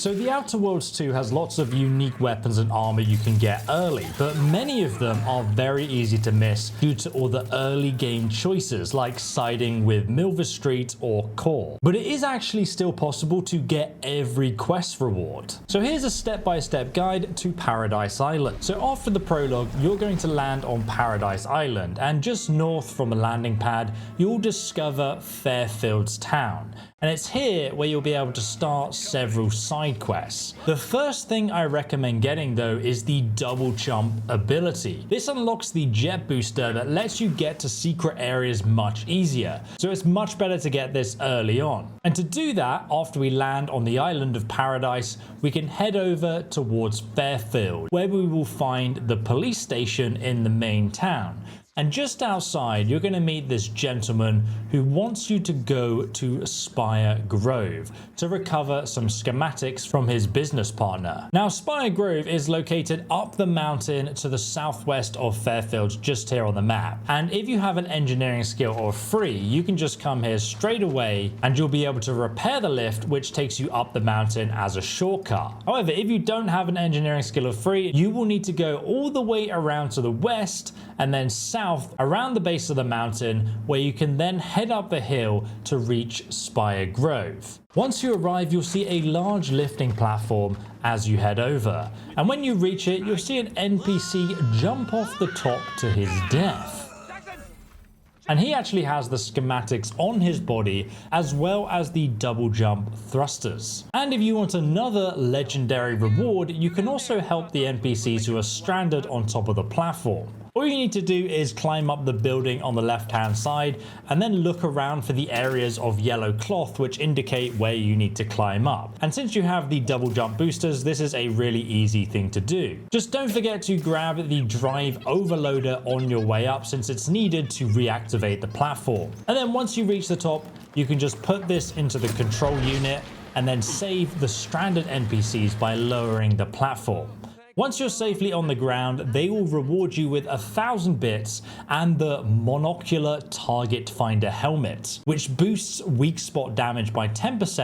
So the Outer Worlds 2 has lots of unique weapons and armor you can get early, but many of them are very easy to miss due to all the early game choices like siding with Milverstreet or Kaur. But it is actually still possible to get every quest reward. So here's a step-by-step guide to Paradice Island. So after the prologue, you're going to land on Paradice Island, and just north from the landing pad, you'll discover Fairfields town. And it's here where you'll be able to start several side quests. The first thing I recommend getting though is the double jump ability. This unlocks the jet booster that lets you get to secret areas much easier, so it's much better to get this early on. And to do that, after we land on the island of Paradise, we can head over towards Fairfield, where we will find the police station in the main town. And just outside, you're going to meet this gentleman who wants you to go to Spire Grove to recover some schematics from his business partner. Now, Spire Grove is located up the mountain to the southwest of Fairfields, just here on the map. And if you have an engineering skill or free, you can just come here straight away and you'll be able to repair the lift, which takes you up the mountain as a shortcut. However, if you don't have an engineering skill or free, you will need to go all the way around to the west and then south around the base of the mountain, where you can then head up the hill to reach Spire Grove. Once you arrive, you'll see a large lifting platform as you head over, and when you reach it, you'll see an NPC jump off the top to his death. And he actually has the schematics on his body as well as the double jump thrusters. And if you want another legendary reward, you can also help the NPCs who are stranded on top of the platform. All you need to do is climb up the building on the left hand side and then look around for the areas of yellow cloth which indicate where you need to climb up. And since you have the double jump boosters, this is a really easy thing to do. Just don't forget to grab the drive overloader on your way up, since it's needed to reactivate the platform. And then once you reach the top, you can just put this into the control unit and then save the stranded NPCs by lowering the platform. Once you're safely on the ground, they will reward you with 1,000 bits and the Monocular Target Finder helmet, which boosts weak spot damage by 10%,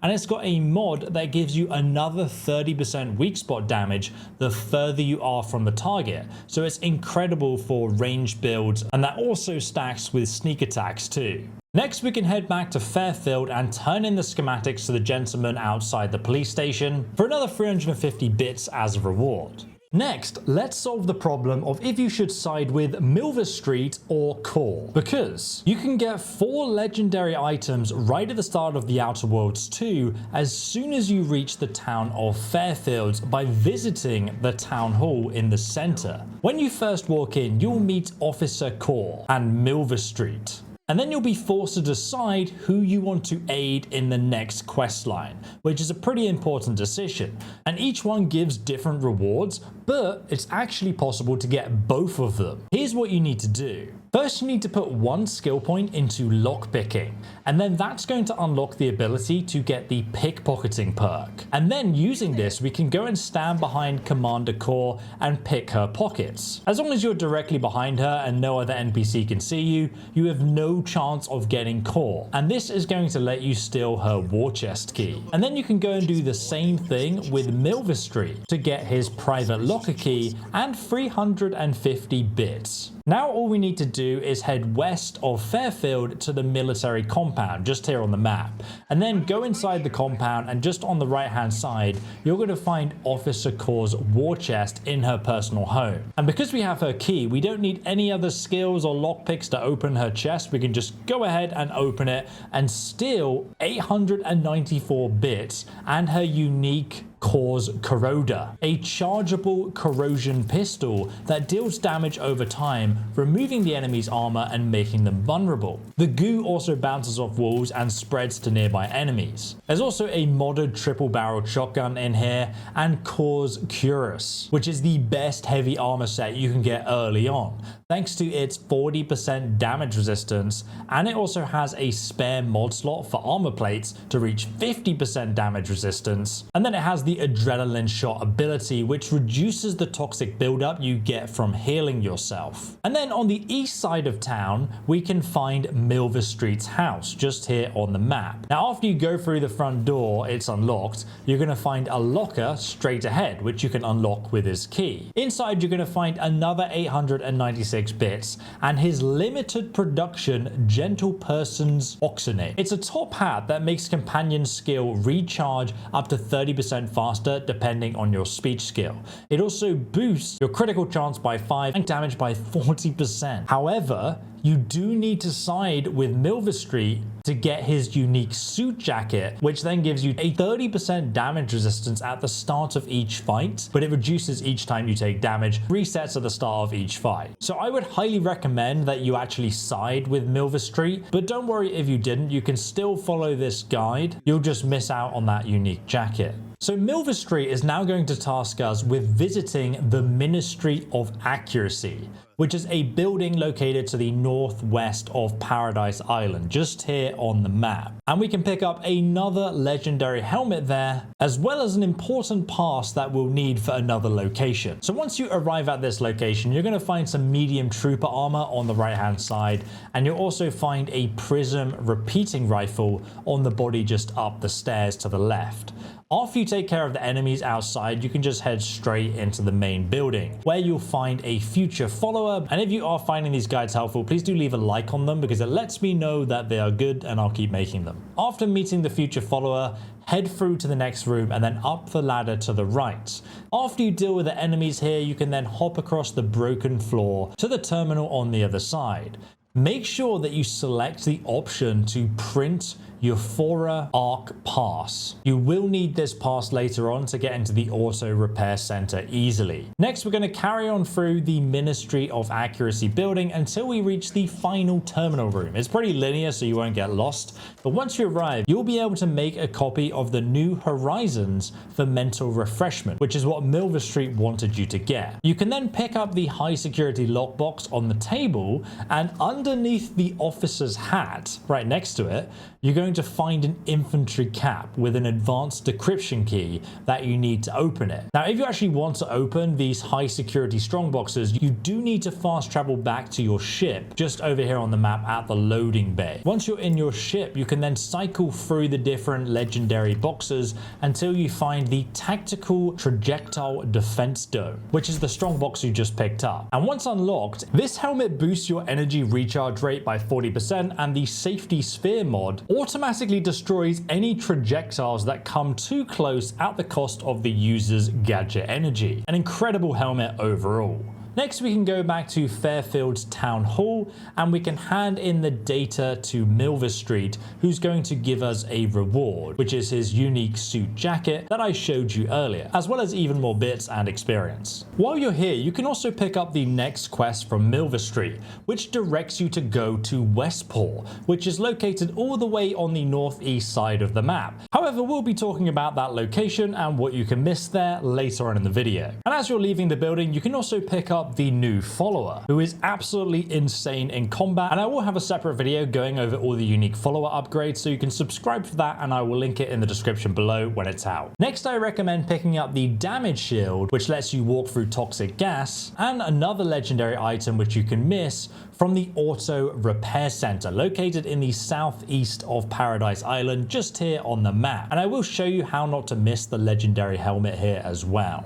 and it's got a mod that gives you another 30% weak spot damage the further you are from the target. So it's incredible for ranged builds, and that also stacks with sneak attacks too. Next, we can head back to Fairfield and turn in the schematics to the gentleman outside the police station for another 350 bits as a reward. Next, let's solve the problem of if you should side with Milverstreet or Kaur, because you can get 4 legendary items right at the start of the Outer Worlds 2 as soon as you reach the town of Fairfields by visiting the town hall in the center. When you first walk in, you'll meet Officer Kaur and Milverstreet. And then you'll be forced to decide who you want to aid in the next quest line, which is a pretty important decision. And each one gives different rewards, but it's actually possible to get both of them. Here's what you need to do. First, you need to put 1 skill point into lockpicking, and then that's going to unlock the ability to get the pickpocketing perk. And then using this, we can go and stand behind Commander Kaur and pick her pockets. As long as you're directly behind her and no other NPC can see you, you have no chance of getting Kaur. And this is going to let you steal her war chest key. And then you can go and do the same thing with Milverstreet to get his private locker key and 350 bits. Now all we need to do is head west of Fairfield to the military compound just here on the map, and then go inside the compound, and just on the right hand side you're going to find Officer Kaur's war chest in her personal home. And because we have her key, we don't need any other skills or lockpicks to open her chest. We can just go ahead and open it and steal 894 bits and her unique Kaur's Corroder, a chargeable corrosion pistol that deals damage over time, removing the enemy's armor and making them vulnerable. The goo also bounces off walls and spreads to nearby enemies. There's also a modded triple-barreled shotgun in here, and Kaur's Cuirass, which is the best heavy armor set you can get early on, thanks to its 40% damage resistance, and it also has a spare mod slot for armor plates to reach 50% damage resistance, and then it has the the adrenaline shot ability, which reduces the toxic buildup you get from healing yourself. And then on the east side of town, we can find Milverstreet's house, just here on the map. Now, after you go through the front door, it's unlocked. You're going to find a locker straight ahead, which you can unlock with his key. Inside, you're going to find another 896 bits and his limited production Gentle Person's Oxonate. It's a top hat that makes companion skill recharge up to 30% faster depending on your speech skill. It also boosts your critical chance by 5 and damage by 40%. However, you do need to side with Milverstreet to get his unique suit jacket, which then gives you a 30% damage resistance at the start of each fight, but it reduces each time you take damage, resets at the start of each fight. So I would highly recommend that you actually side with Milverstreet, but don't worry if you didn't, you can still follow this guide. You'll just miss out on that unique jacket. So Milverstreet is now going to task us with visiting the Ministry of Accuracy, which is a building located to the northwest of Paradise Island, just here on the map. And we can pick up another legendary helmet there, as well as an important pass that we'll need for another location. So once you arrive at this location, you're going to find some medium trooper armor on the right hand side, and you'll also find a prism repeating rifle on the body just up the stairs to the left. After you take care of the enemies outside, you can just head straight into the main building, where you'll find a future follower. And if you are finding these guides helpful, please do leave a like on them because it lets me know that they are good and I'll keep making them. After meeting the future follower, head through to the next room and then up the ladder to the right. After you deal with the enemies here, you can then hop across the broken floor to the terminal on the other side. Make sure that you select the option to print your Euphora Arc Pass. You will need this pass later on to get into the Auto Repair Centre easily. Next, we're going to carry on through the Ministry of Accuracy building until we reach the final terminal room. It's pretty linear, so you won't get lost. But once you arrive, you'll be able to make a copy of the New Horizons for mental refreshment, which is what Milverstreet wanted you to get. You can then pick up the high security lockbox on the table, and underneath the officer's hat, right next to it, you're going to find an infantry cap with an advanced decryption key that you need to open it. Now, if you actually want to open these high security strong boxes, you do need to fast travel back to your ship just over here on the map at the loading bay. Once you're in your ship, you can then cycle through the different legendary boxes until you find the tactical projectile defense dome, which is the strong box you just picked up. And once unlocked, this helmet boosts your energy recharge rate by 40%, and the safety sphere mod automatically destroys any projectiles that come too close at the cost of the user's gadget energy. An incredible helmet overall. Next, we can go back to Fairfields Town Hall and we can hand in the data to Milverstreet, who's going to give us a reward, which is his unique suit jacket that I showed you earlier, as well as even more bits and experience. While you're here, you can also pick up the next quest from Milverstreet, which directs you to go to Westport, which is located all the way on the northeast side of the map. However, we'll be talking about that location and what you can miss there later on in the video. And as you're leaving the building, you can also pick up the new follower, who is absolutely insane in combat, and I will have a separate video going over all the unique follower upgrades, so you can subscribe for that and I will link it in the description below when it's out. Next, I recommend picking up the damage shield, which lets you walk through toxic gas, and another legendary item which you can miss from the Auto Repair Centre, located in the southeast of Paradise Island, just here on the map. And I will show you how not to miss the legendary helmet here as well.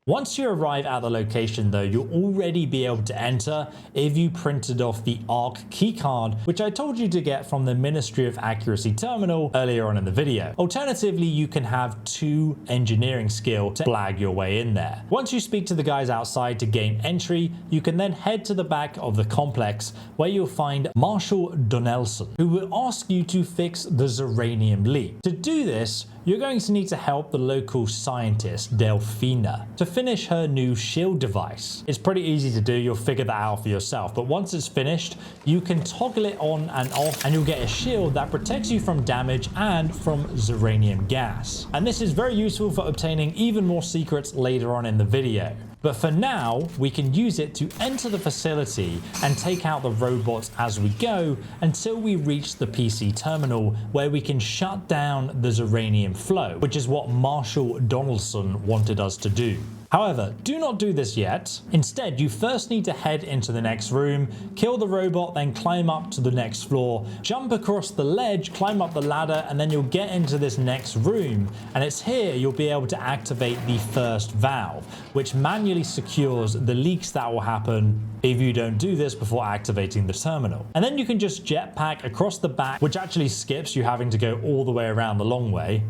Once you arrive at the location though, you'll already be able to enter if you printed off the ARC keycard, which I told you to get from the Ministry of Accuracy terminal earlier on in the video. Alternatively, you can have 2 engineering skill to flag your way in there. Once you speak to the guys outside to gain entry, you can then head to the back of the complex where you'll find Marshal Donelson, who will ask you to fix the Zyranium leak. To do this, you're going to need to help the local scientist, Delphina, to finish her new shield device. It's pretty easy to do, you'll figure that out for yourself, but once it's finished, you can toggle it on and off and you'll get a shield that protects you from damage and from Zyranium gas. And this is very useful for obtaining even more secrets later on in the video. But for now, we can use it to enter the facility and take out the robots as we go until we reach the PC terminal, where we can shut down the Zyranium flow, which is what Marshall Donaldson wanted us to do. However, do not do this yet. Instead, you first need to head into the next room, kill the robot, then climb up to the next floor, jump across the ledge, climb up the ladder, and then you'll get into this next room. And it's here you'll be able to activate the first valve, which manually secures the leaks that will happen if you don't do this before activating the terminal. And then you can just jetpack across the back, which actually skips you having to go all the way around the long way.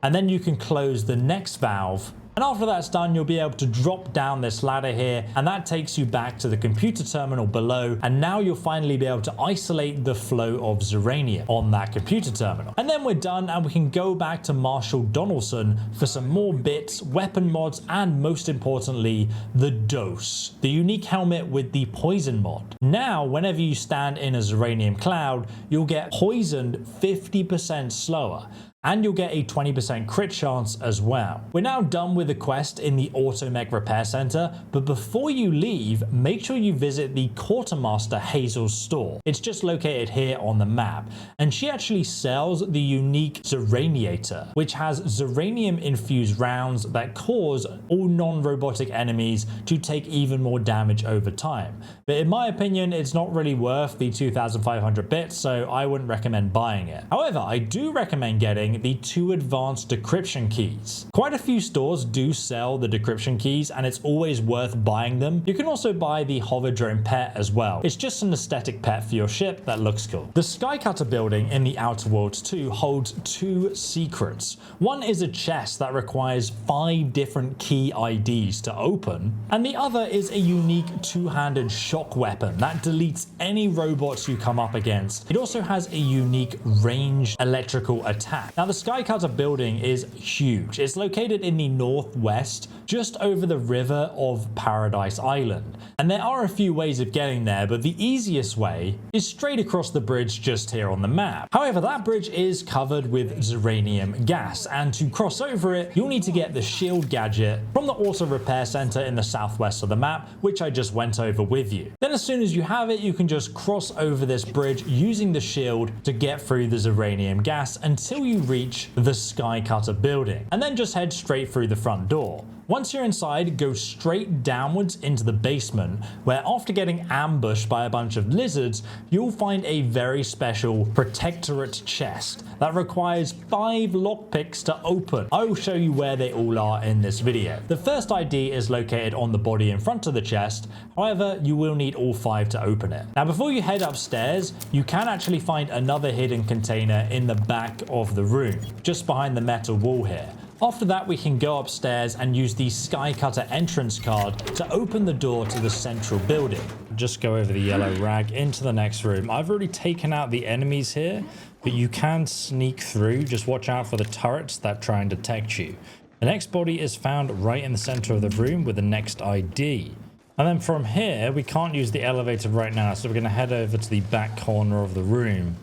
And then you can close the next valve. And after that's done, you'll be able to drop down this ladder here, and that takes you back to the computer terminal below. And now you'll finally be able to isolate the flow of Zyranium on that computer terminal. And then we're done, and we can go back to Marshall Donaldson for some more bits, weapon mods, and most importantly, the dose, the unique helmet with the poison mod. Now, whenever you stand in a Zyranium cloud, you'll get poisoned 50% slower. And you'll get a 20% crit chance as well. We're now done with the quest in the Automech Repair Centre, but before you leave, make sure you visit the Quartermaster Hazel's store. It's just located here on the map, and she actually sells the unique Zyraniator, which has Zyranium infused rounds that cause all non-robotic enemies to take even more damage over time. But in my opinion, it's not really worth the 2,500 bits, so I wouldn't recommend buying it. However, I do recommend getting the 2 advanced decryption keys. Quite a few stores do sell the decryption keys, and it's always worth buying them. You can also buy the hover drone pet as well. It's just an aesthetic pet for your ship that looks cool. The Skycutter building in the Outer Worlds 2 holds 2 secrets. One is a chest that requires 5 different key IDs to open, and the other is a unique 2-handed shock weapon that deletes any robots you come up against. It also has a unique ranged electrical attack. Now, the Skycutter building is huge. It's located in the northwest, just over the river of Paradice Island. And there are a few ways of getting there, but the easiest way is straight across the bridge just here on the map. However, that bridge is covered with Zyranium gas, and to cross over it, you'll need to get the shield gadget from the Auto Repair Centre in the southwest of the map, which I just went over with you. Then as soon as you have it, you can just cross over this bridge using the shield to get through the Zyranium gas until you reach the Skycutter building, and then just head straight through the front door. Once you're inside, go straight downwards into the basement, where after getting ambushed by a bunch of lizards, you'll find a very special protectorate chest that requires 5 lockpicks to open. I will show you where they all are in this video. The first ID is located on the body in front of the chest, however, you will need all 5 to open it. Now, before you head upstairs, you can actually find another hidden container in the back of the room, just behind the metal wall here. After that, we can go upstairs and use the Skycutter entrance card to open the door to the central building. Just go over the yellow rag into the next room. I've already taken out the enemies here, but you can sneak through. Just watch out for the turrets that try and detect you. The next body is found right in the center of the room with the next ID. And then from here, we can't use the elevator right now, so we're going to head over to the back corner of the room.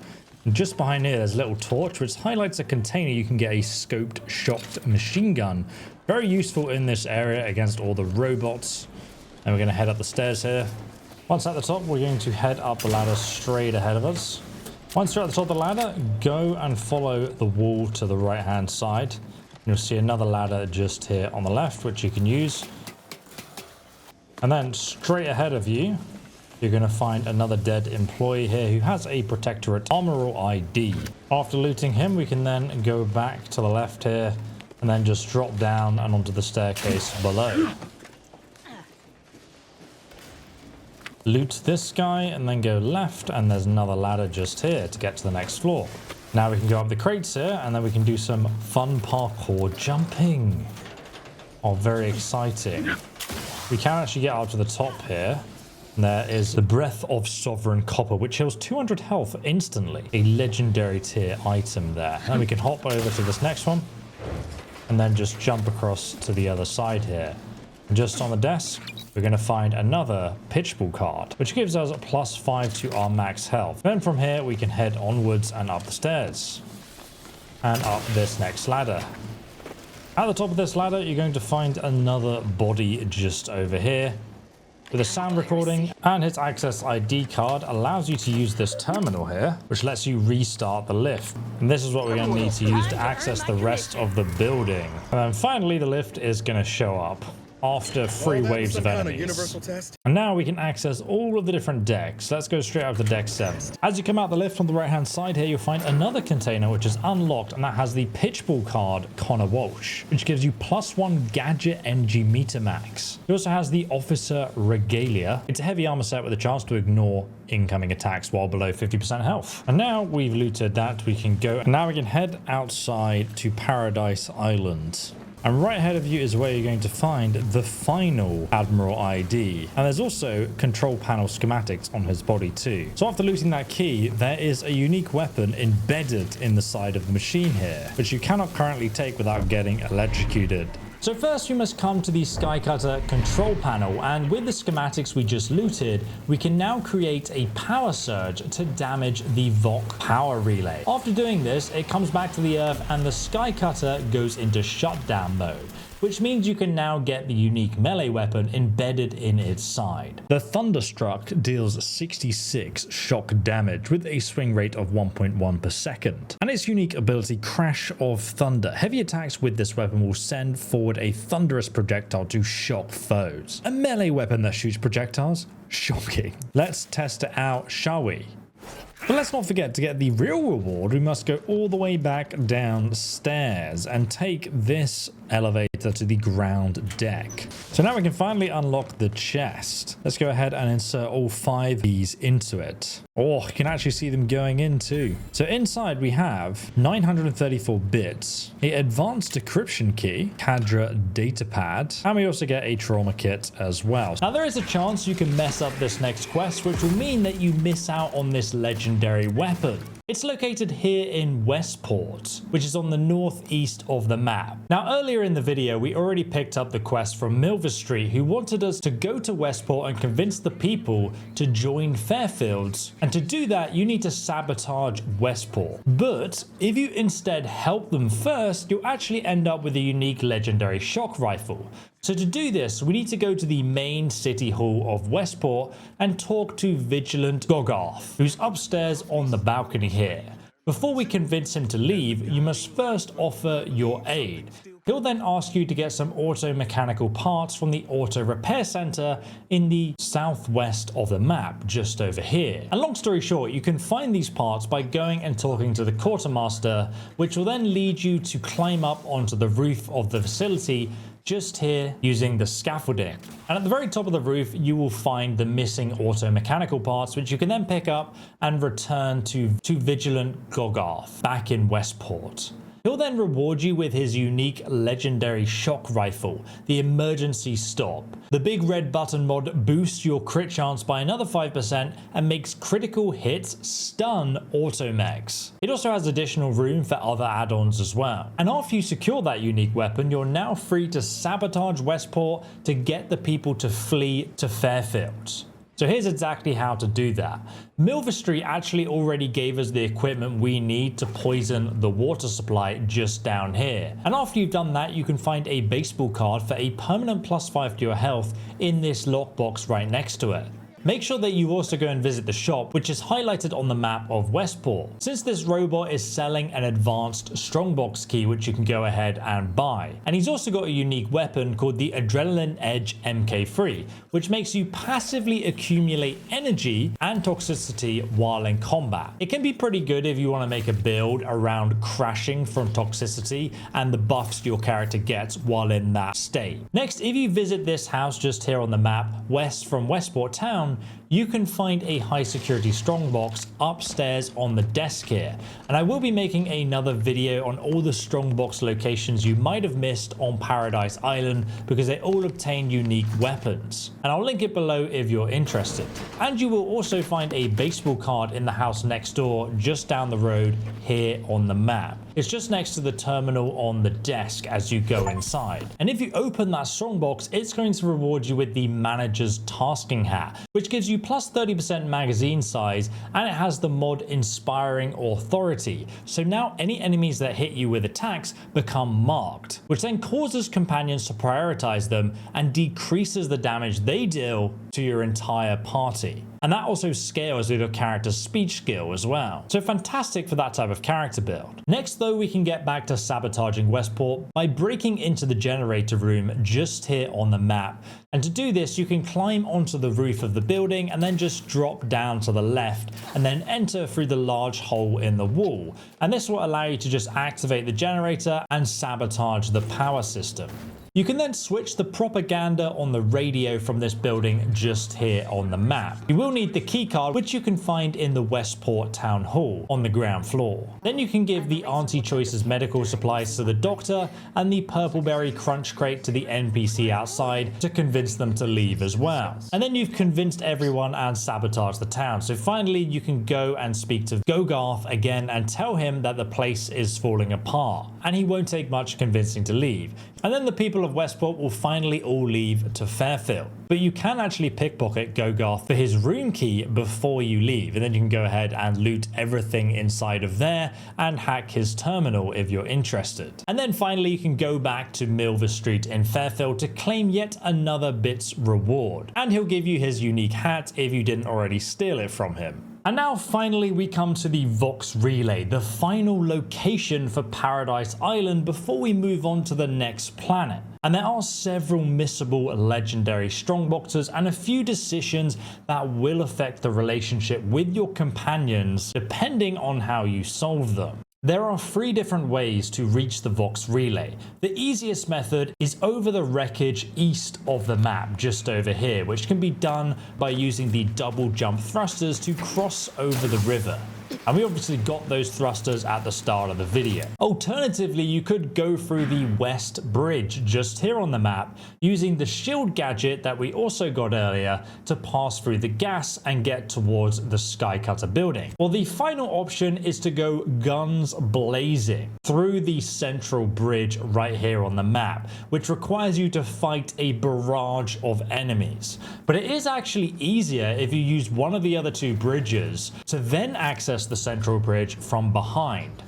And just behind here, there's a little torch which highlights a container. You can get a scoped shocked machine gun. Very useful in this area against all the robots. And we're going to head up the stairs here. Once at the top, we're going to head up the ladder straight ahead of us. Once you're at the top of the ladder, go and follow the wall to the right hand side. And you'll see another ladder just here on the left, which you can use. And then straight ahead of you, you're going to find another dead employee here who has a protectorate armoral ID. After looting him, we can then go back to the left here and then just drop down and onto the staircase below. Loot this guy and then go left, and there's another ladder just here to get to the next floor. Now we can go up the crates here and then we can do some fun parkour jumping. Oh, very exciting. We can actually get up to the top here. There is the Breath of Sovereign Copper, which heals 200 health instantly. A legendary tier item there. Then we can hop over to this next one and then just jump across to the other side here. And just on the desk, we're going to find another pitchball card, which gives us a +5 to our max health. Then from here, we can head onwards and up the stairs and up this next ladder. At the top of this ladder, you're going to find another body just over here with a sound recording, and his access ID card allows you to use this terminal here, which lets you restart the lift. And this is what we're going to need to use to access the rest of the building. And then finally, the lift is going to show up after 3 waves of enemies. And now we can access all of the different decks. Let's go straight up to deck 7. As you come out the lift on the right hand side here, you'll find another container which is unlocked, and that has the pitchball card Connor Walsh, which gives you +1 gadget NG meter max. It also has the Officer Regalia. It's a heavy armor set with a chance to ignore incoming attacks while below 50% health. And now we've looted that, we can go, and now we can head outside to Paradise Island. And right ahead of you is where you're going to find the final Admiral ID. And there's also control panel schematics on his body too. So after looting that key, there is a unique weapon embedded in the side of the machine here, which you cannot currently take without getting electrocuted. So first we must come to the Skycutter control panel, and with the schematics we just looted, we can now create a power surge to damage the Vox power relay. After doing this, it comes back to the earth and the Skycutter goes into shutdown mode, which means you can now get the unique melee weapon embedded in its side. The Thunderstruck deals 66 shock damage with a swing rate of 1.1 per second. And its unique ability Crash of Thunder. Heavy attacks with this weapon will send forward a thunderous projectile to shock foes. A melee weapon that shoots projectiles? Shocking. Let's test it out, shall we? But let's not forget, to get the real reward, we must go all the way back downstairs and take this elevator to the ground deck. So now we can finally unlock the chest. Let's go ahead and insert all 5 of these into it. Oh, you can actually see them going in too. So inside we have 934 bits, a advanced decryption key, Cadra datapad, and we also get a trauma kit as well. Now there is a chance you can mess up this next quest, which will mean that you miss out on this legendary weapon. It's located here in Westport, which is on the northeast of the map. Now earlier in the video we already picked up the quest from Milverstreet, who wanted us to go to Westport and convince the people to join Fairfields. And to do that you need to sabotage Westport. But if you instead help them first, you'll actually end up with a unique legendary shock rifle. So to do this, we need to go to the main city hall of Westport and talk to Vigilant Gogarth, who's upstairs on the balcony here. Before we convince him to leave, you must first offer your aid. He'll then ask you to get some auto mechanical parts from the Auto Repair Centre in the southwest of the map, just over here. And long story short, you can find these parts by going and talking to the quartermaster, which will then lead you to climb up onto the roof of the facility just here using the scaffolding. And at the very top of the roof, you will find the missing auto mechanical parts, which you can then pick up and return to Vigilant Gogarth back in Westport. He'll then reward you with his unique legendary shock rifle, the Emergency Stop. The big red button mod boosts your crit chance by another 5% and makes critical hits stun automechs. It also has additional room for other add-ons as well. And after you secure that unique weapon, you're now free to sabotage Westport to get the people to flee to Fairfields. So here's exactly how to do that. Milverstreet actually already gave us the equipment we need to poison the water supply just down here. And after you've done that, you can find a baseball card for a permanent +5 to your health in this lockbox right next to it. Make sure that you also go and visit the shop, which is highlighted on the map of Westport, since this robot is selling an advanced Strongbox key which you can go ahead and buy. And he's also got a unique weapon called the Adrenaline Edge MK3, which makes you passively accumulate energy and toxicity while in combat. It can be pretty good if you want to make a build around crashing from toxicity and the buffs your character gets while in that state. Next, if you visit this house just here on the map, west from Westport town, you can find a high security strongbox upstairs on the desk here. And I will be making another video on all the strongbox locations you might have missed on Paradise Island, because they all obtain unique weapons. And I'll link it below if you're interested. And you will also find a baseball card in the house next door, just down the road here on the map. It's just next to the terminal on the desk as you go inside. And if you open that strongbox, it's going to reward you with the manager's tasking hat, which gives you plus 30% magazine size, and it has the mod Inspiring Authority. So now any enemies that hit you with attacks become marked, which then causes companions to prioritize them and decreases the damage they deal to your entire party. And that also scales with your character's speech skill as well. So fantastic for that type of character build. Next though, we can get back to Sabotaging Westport by breaking into the generator room just here on the map. And to do this, you can climb onto the roof of the building and then just drop down to the left and then enter through the large hole in the wall. And this will allow you to just activate the generator and sabotage the power system. You can then switch the propaganda on the radio from this building just here on the map. You will need the keycard, which you can find in the Westport Town Hall on the ground floor. Then you can give the Auntie Choice's medical supplies to the doctor and the Purpleberry Crunch Crate to the NPC outside to convince them to leave as well. And then you've convinced everyone and sabotaged the town. So finally you can go and speak to Gogarth again and tell him that the place is falling apart, and he won't take much convincing to leave. And then the people of Westport will finally all leave to Fairfield. But you can actually pickpocket Gogarth for his room key before you leave, and then you can go ahead and loot everything inside of there and hack his terminal if you're interested. And then finally you can go back to Milverstreet in Fairfield to claim yet another bit's reward. And he'll give you his unique hat if you didn't already steal it from him. And now finally we come to the Vox Relay, the final location for Paradice Island before we move on to the next planet. And there are several missable legendary strongboxes and a few decisions that will affect the relationship with your companions depending on how you solve them. There are 3 different ways to reach the Vox Relay. The easiest method is over the wreckage east of the map, just over here, which can be done by using the double jump thrusters to cross over the river. And we obviously got those thrusters at the start of the video. Alternatively, you could go through the West Bridge just here on the map using the shield gadget that we also got earlier to pass through the gas and get towards the Skycutter building. Well, the final option is to go guns blazing through the central bridge right here on the map, which requires you to fight a barrage of enemies. But it is actually easier if you use one of the other 2 bridges to then access the central bridge from behind,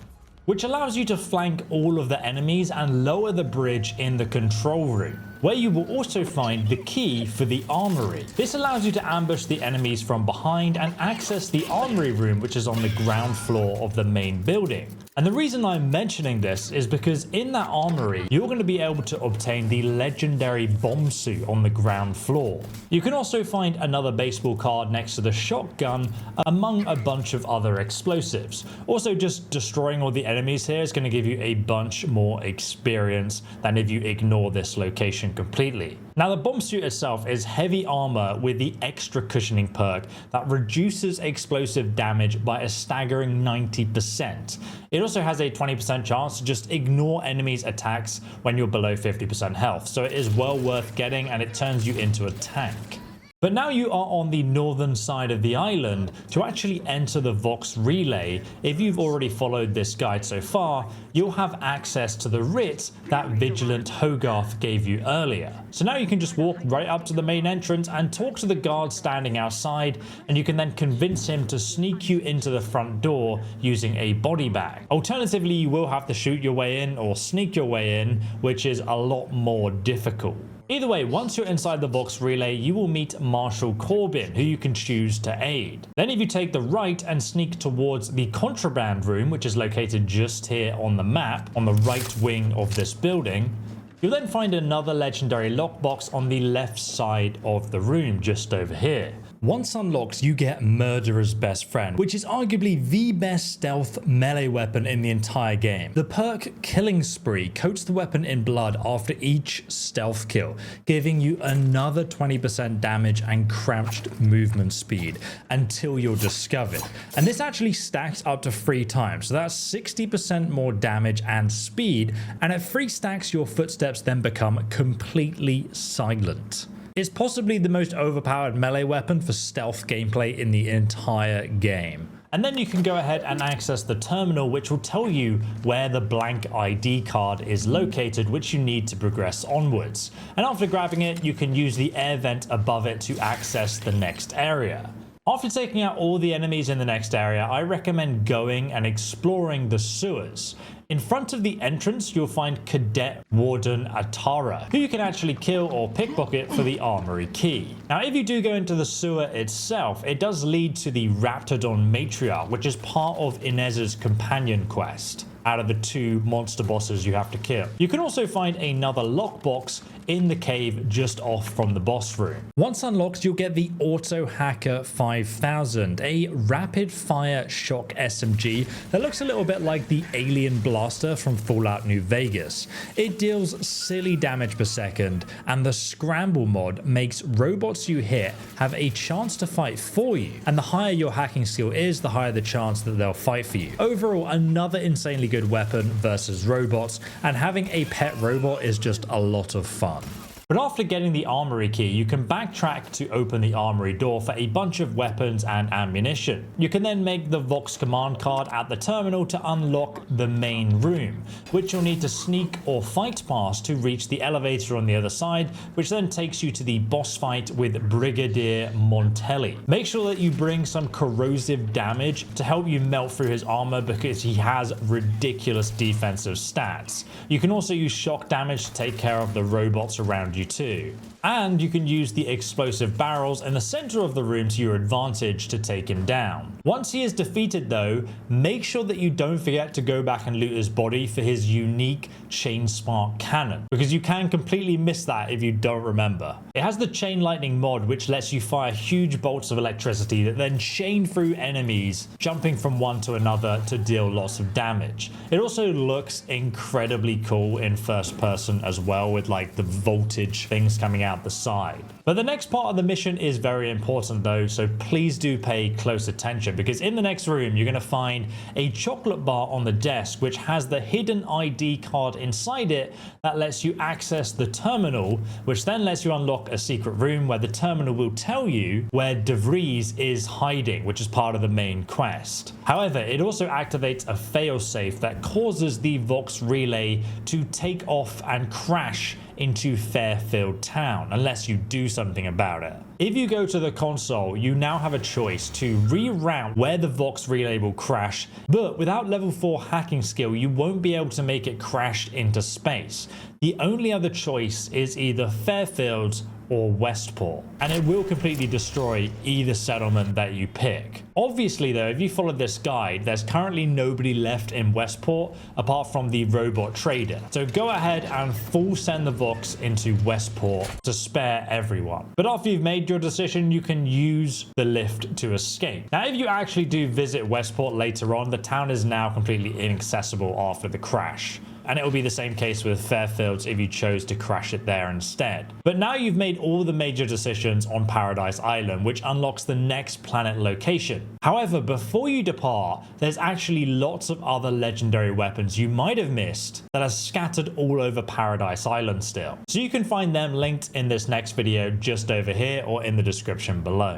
which allows you to flank all of the enemies and lower the bridge in the control room, where you will also find the key for the armory. This allows you to ambush the enemies from behind and access the armory room, which is on the ground floor of the main building. And the reason I'm mentioning this is because in that armory, you're going to be able to obtain the legendary bomb suit on the ground floor. You can also find another baseball card next to the shotgun, among a bunch of other explosives. Also, just destroying all the enemies here is going to give you a bunch more experience than if you ignore this location completely. Now, the bomb suit itself is heavy armor with the extra cushioning perk that reduces explosive damage by a staggering 90%. It also has a 20% chance to just ignore enemies' attacks when you're below 50% health, so it is well worth getting and it turns you into a tank. But now you are on the northern side of the island. To actually enter the Vox Relay, if you've already followed this guide so far, you'll have access to the writ that Vigilant Hogarth gave you earlier. So now you can just walk right up to the main entrance and talk to the guard standing outside, and you can then convince him to sneak you into the front door using a body bag. Alternatively, you will have to shoot your way in or sneak your way in, which is a lot more difficult. Either way, once you're inside the Vox Relay, you will meet Marshal Corbin, who you can choose to aid. Then if you take the right and sneak towards the contraband room, which is located just here on the map, on the right wing of this building, you'll then find another legendary lockbox on the left side of the room, just over here. Once unlocked, you get Murderer's Best Friend, which is arguably the best stealth melee weapon in the entire game. The perk Killing Spree coats the weapon in blood after each stealth kill, giving you another 20% damage and crouched movement speed until you're discovered. And this actually stacks up to 3 times, so that's 60% more damage and speed, and at 3 stacks your footsteps then become completely silent. It's possibly the most overpowered melee weapon for stealth gameplay in the entire game. And then you can go ahead and access the terminal, which will tell you where the blank ID card is located, which you need to progress onwards. And after grabbing it, you can use the air vent above it to access the next area. After taking out all the enemies in the next area, I recommend going and exploring the sewers. In front of the entrance, you'll find Cadet Warden Atara, who you can actually kill or pickpocket for the armory key. Now, if you do go into the sewer itself, it does lead to the Raptidon Matriarch, which is part of Inez's companion quest out of the 2 monster bosses you have to kill. You can also find another lockbox in the cave just off from the boss room. Once unlocked, you'll get the Auto Hacker 5000, a rapid fire shock SMG that looks a little bit like the Alien Blaster from Fallout New Vegas. It deals silly damage per second, and the Scramble mod makes robots you hit have a chance to fight for you, and the higher your hacking skill is, the higher the chance that they'll fight for you. Overall, another insanely good weapon versus robots, and having a pet robot is just a lot of fun. But after getting the armory key, you can backtrack to open the armory door for a bunch of weapons and ammunition. You can then make the Vox command card at the terminal to unlock the main room, which you'll need to sneak or fight past to reach the elevator on the other side, which then takes you to the boss fight with Brigadier Montelli. Make sure that you bring some corrosive damage to help you melt through his armor, because he has ridiculous defensive stats. You can also use shock damage to take care of the robots around you too. And you can use the explosive barrels in the center of the room to your advantage to take him down. Once he is defeated though, make sure that you don't forget to go back and loot his body for his unique chain spark cannon, because you can completely miss that if you don't remember. It has the chain lightning mod, which lets you fire huge bolts of electricity that then chain through enemies, jumping from one to another to deal lots of damage. It also looks incredibly cool in first person as well, with like the voltage things coming out the side. But the next part of the mission is very important though, so please do pay close attention, because in the next room you're going to find a chocolate bar on the desk which has the hidden ID card inside it that lets you access the terminal, which then lets you unlock a secret room where the terminal will tell you where De Vries is hiding, which is part of the main quest. However, it also activates a failsafe that causes the Vox Relay to take off and crash into Fairfield town unless you do something about it. If you go to the console, you now have a choice to reroute where the Vox Relay will crash, but without level 4 hacking skill, you won't be able to make it crash into space. The only other choice is either Fairfields or Westport, and it will completely destroy either settlement that you pick. Obviously though, if you follow this guide, there's currently nobody left in Westport apart from the robot trader. So go ahead and full send the Vox into Westport to spare everyone. But after you've made your decision, you can use the lift to escape. Now, if you actually do visit Westport later on, the town is now completely inaccessible after the crash. And it will be the same case with Fairfields if you chose to crash it there instead. But now you've made all the major decisions on Paradice Island, which unlocks the next planet location. However, before you depart, there's actually lots of other legendary weapons you might have missed that are scattered all over Paradice Island still. So you can find them linked in this next video just over here or in the description below.